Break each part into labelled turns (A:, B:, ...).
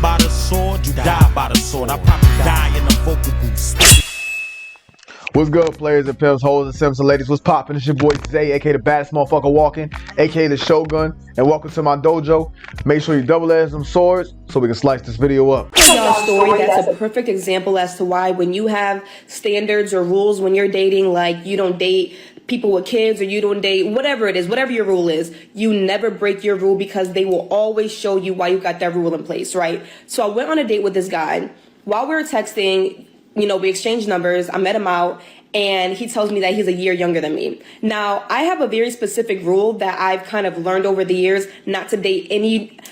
A: by the sword, you die by the sword. I probably die in the vocal booth.
B: What's good, players and pimps, hoes and simps and ladies? What's poppin'? It's your boy Zay, aka the baddest motherfucker walking, aka the Shogun, and welcome to my dojo. Make sure you double edge them swords so we can slice this video up.
C: Y'all story that's a perfect example as to why when you have standards or rules when you're dating, like you don't date people with kids or you don't date whatever it is, whatever your rule is, you never break your rule because they will always show you why you got that rule in place, right? So I went on a date with this guy. While we were texting, you know, we exchanged numbers, I met him out, and he tells me that he's a year younger than me. Now, I have a very specific rule that I've kind of learned over the years, not to date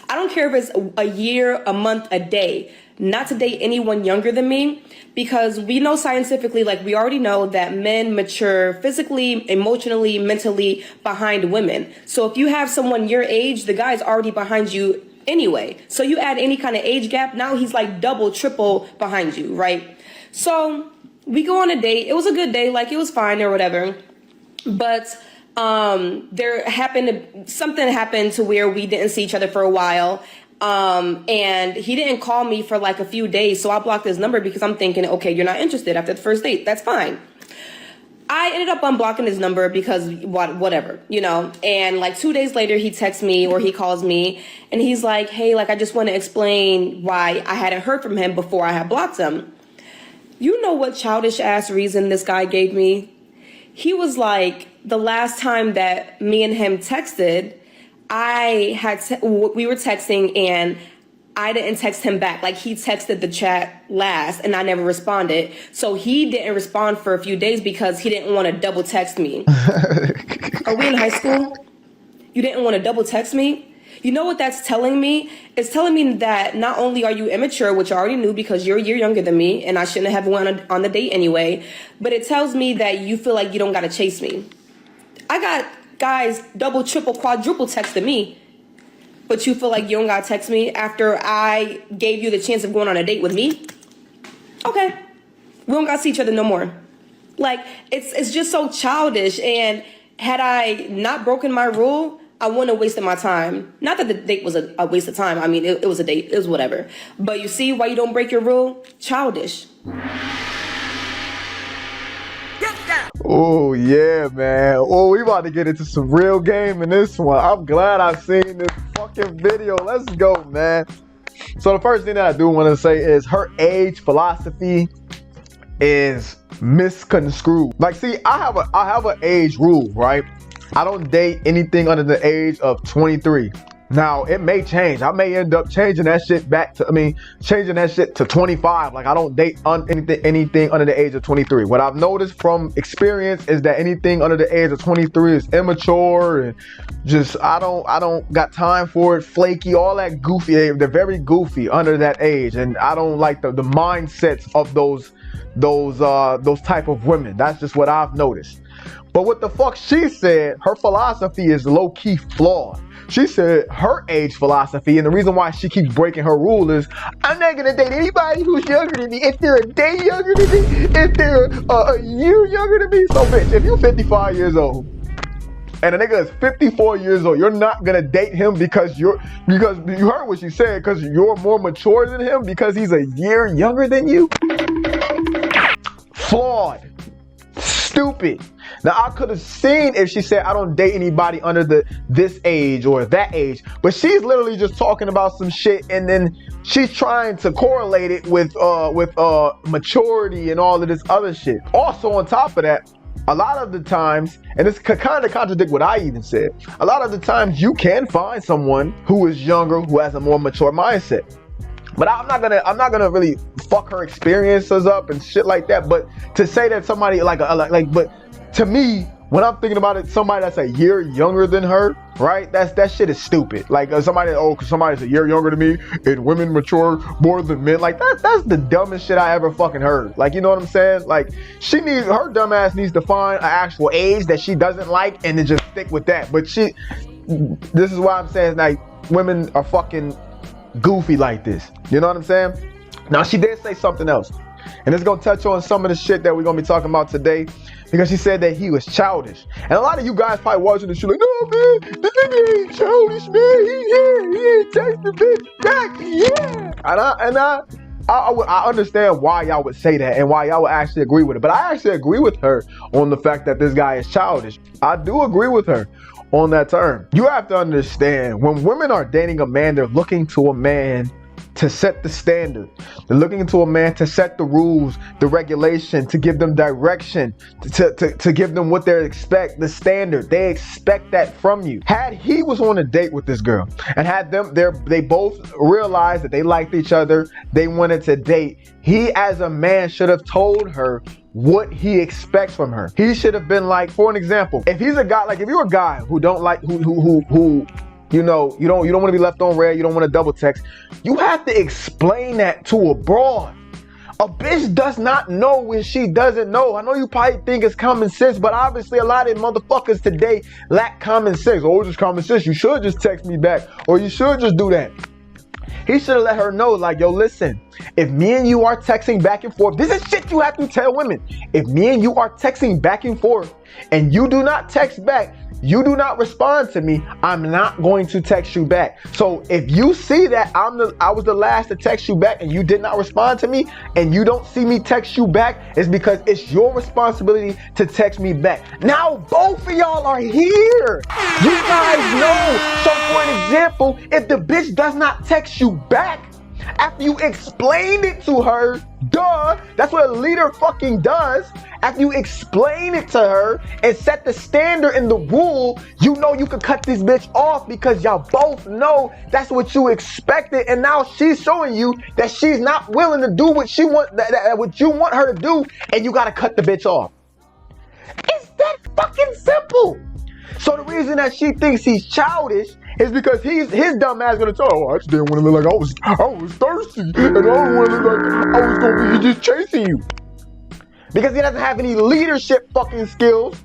C: I don't care if it's a year, a month, a day, not to date anyone younger than me, because we know scientifically, like we already know that men mature physically, emotionally, mentally behind women. So if you have someone your age, the guy's already behind you anyway. So you add any kind of age gap, now he's like double, triple behind you, right? So we go on a date. It was a good day, like it was fine or whatever. But something happened to where we didn't see each other for a while. And he didn't call me for like a few days. So I blocked his number because I'm thinking, okay, you're not interested after the first date. That's fine. I ended up unblocking his number because whatever, you know, and like 2 days later, he texts me or he calls me and he's like, hey, like, I just want to explain why I hadn't heard from him before I had blocked him. You know what childish ass reason this guy gave me? He was like, the last time that me and him texted, we were texting and I didn't text him back. Like he texted the chat last and I never responded. So he didn't respond for a few days because he didn't want to double text me. Are we in high school? You didn't want to double text me? You know what that's telling me? It's telling me that not only are you immature, which I already knew because you're a year younger than me and I shouldn't have went on the date anyway, but it tells me that you feel like you don't got to chase me. I got guys double, triple, quadruple texting me, but you feel like you don't got to text me after I gave you the chance of going on a date with me? Okay, we don't got to see each other no more. Like, it's just so childish, and had I not broken my rule, I wouldn't have wasted my time. Not that the date was a waste of time. I mean, it was a date. It was whatever. But you see why you don't break your rule? Childish.
B: Oh, yeah, man. Oh, we about to get into some real game in this one. I'm glad I've seen this fucking video. Let's go, man. So the first thing that I do want to say is her age philosophy is misconstrued. Like, see, I have an age rule, right? I don't date anything under the age of 23. Now, it may change. I may end up changing that shit changing that shit to 25. Like, I don't date anything under the age of 23. What I've noticed from experience is that anything under the age of 23 is immature and just, I don't got time for it, flaky, all that goofy. They're very goofy under that age. And I don't like the mindsets of those type of women. That's just what I've noticed. But what the fuck she said, her philosophy is low-key flawed. She said her age philosophy, and the reason why she keeps breaking her rule is, I'm not gonna date anybody who's younger than me. If they're a day younger than me, if they're a year younger than me. So bitch, if you're 55 years old, and a nigga is 54 years old, you're not gonna date him because you heard what she said, because you're more mature than him, because he's a year younger than you? Flawed. Stupid. Now, I could have seen if she said I don't date anybody under this age or that age, but she's literally just talking about some shit, and then she's trying to correlate it with maturity and all of this other shit. Also, on top of that, a lot of the times, and this could kind of contradict what I even said, a lot of the times you can find someone who is younger, who has a more mature mindset. But I'm not gonna really fuck her experiences up and shit like that. But to say that somebody but to me, when I'm thinking about it, somebody that's a year younger than her, right? That shit is stupid. Like somebody's a year younger than me and women mature more than men. Like that's the dumbest shit I ever fucking heard. Like, you know what I'm saying? Like her dumb ass needs to find an actual age that she doesn't like and then just stick with that. But this is why I'm saying, like, women are fucking goofy like this. You know what I'm saying? Now, she did say something else, and it's gonna touch on some of the shit that we're gonna be talking about today, because she said that he was childish. And a lot of you guys probably watching this shit like, no man, the nigga ain't childish, man. He ain't text the bitch back. Yeah. I understand why y'all would say that and why y'all would actually agree with it. But I actually agree with her on the fact that this guy is childish. I do agree with her on that term. You have to understand, when women are dating a man, they're looking to a man to set the standard. They're looking to a man to set the rules, the regulation, to give them direction, to give them what they expect, the standard. They expect that from you. Had he was on a date with this girl and had they both realized that they liked each other, they wanted to date, he as a man should have told her what he expects from her. He should have been like, for an example, if he's a guy, like if you're a guy who don't like, who you know, you don't want to be left on red, you don't want to double text, you have to explain that to a broad. A bitch does not know when she doesn't know. I know you probably think it's common sense, but obviously a lot of motherfuckers today lack common sense. Oh, it's just common sense. You should just text me back, or you should just do that. He should have let her know, like, yo, listen, if me and you are texting back and forth, this is shit you have to tell women. If me and you are texting back and forth and you do not text back, you do not respond to me, I'm not going to text you back. So if you see that I was the last to text you back and you did not respond to me, and you don't see me text you back, it's because it's your responsibility to text me back. Now both of y'all are here. You guys know. So for an example, if the bitch does not text you back after you explained it to her, duh, that's what a leader fucking does. After you explain it to her and set the standard and the rule, you know you can cut this bitch off because y'all both know that's what you expected, and now she's showing you that she's not willing to do what she what you want her to do, and you gotta cut the bitch off. It's that fucking simple. So the reason that she thinks he's childish is because his dumb ass gonna tell her, oh, I just didn't want to look like I was thirsty, and I don't want to look like I was gonna be just chasing you. Because he doesn't have any leadership fucking skills.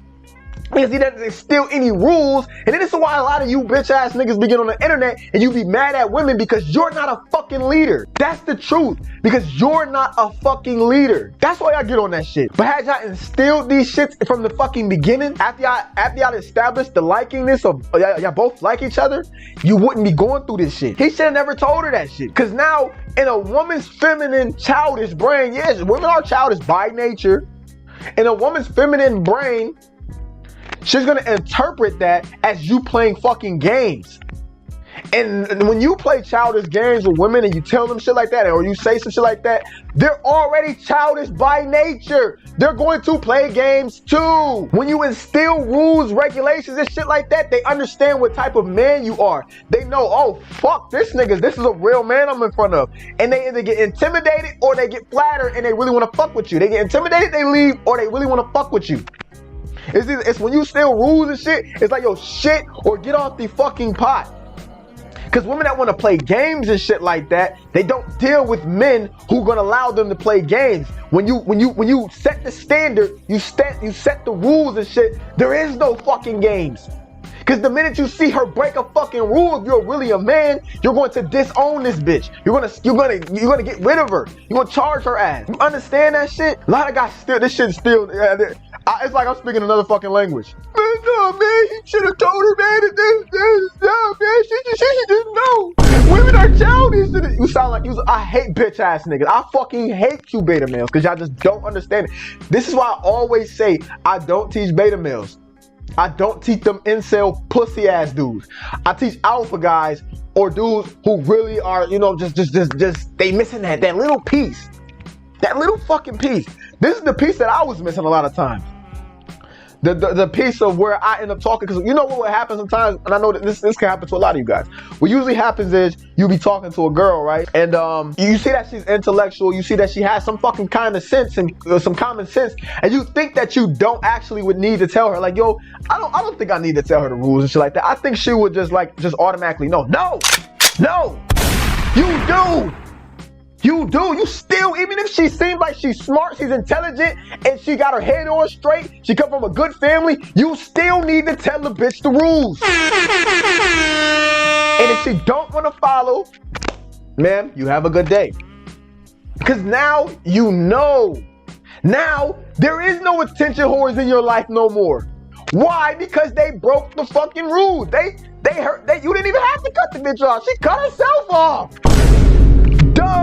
B: Because he doesn't instill any rules. And then this is why a lot of you bitch ass niggas be getting on the internet and you be mad at women, because you're not a fucking leader. That's the truth. Because you're not a fucking leader. That's why y'all get on that shit. But had y'all instilled these shits from the fucking beginning, after y'all established the likingness of y'all both like each other, you wouldn't be going through this shit. He should have never told her that shit. Because now, in a woman's feminine, childish brain, yes, women are childish by nature. In a woman's feminine brain, she's gonna interpret that as you playing fucking games. And when you play childish games with women and you tell them shit like that, or you say some shit like that, they're already childish by nature. They're going to play games too. When you instill rules, regulations, and shit like that, they understand what type of man you are. They know, oh, fuck this nigga, this is a real man I'm in front of. And they either get intimidated or they get flattered and they really want to fuck with you. They get intimidated, they leave, or they really want to fuck with you. It's when you steal rules and shit, it's like, yo, shit, or get off the fucking pot. Because women that want to play games and shit like that, they don't deal with men who gonna allow them to play games. When you set the standard, you set the rules and shit, there is no fucking games. Because the minute you see her break a fucking rule, if you're really a man, you're going to disown this bitch. You're gonna get rid of her. You're gonna charge her ass. You understand that shit? A lot of guys still, this shit still, it's like I'm speaking another fucking language. Man, no, man, he should have told her, man, no, man, she should just know. Women are childish. You sound like I hate bitch ass niggas. I fucking hate you beta males, because y'all just don't understand it. This is why I always say I don't teach beta males. I don't teach them incel pussy ass dudes. I teach alpha guys or dudes who really are, just they missing that little piece. That little fucking piece. This is the piece that I was missing a lot of times. The piece of where I end up talking, because you know what would happen sometimes, and I know that this can happen to a lot of you guys. What usually happens is you be talking to a girl, right? And you see that she's intellectual, you see that she has some fucking kind of sense and some common sense, and you think that you don't actually would need to tell her, like, yo, I don't think I need to tell her the rules and shit like that. I think she would just automatically know. No, you do. You still, even if she seems like she's smart, she's intelligent, and she got her head on straight, she come from a good family, you still need to tell the bitch the rules. And if she don't want to follow, ma'am, you have a good day. Because now you know. Now, there is no attention whores in your life no more. Why? Because they broke the fucking rules. You didn't even have to cut the bitch off. She cut herself off. Duh.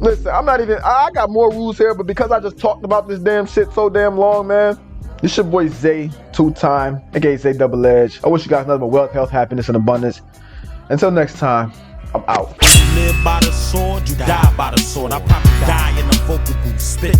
B: Listen, I'm not even, I got more rules here, but because I just talked about this damn shit so damn long, man. This your boy Zay, two-time, aka Zay Double Edge. I wish you guys nothing but wealth, health, happiness, and abundance. Until next time, I'm out.
A: You live by the sword, you die by the sword. I probably die in the vocal booth, spitting.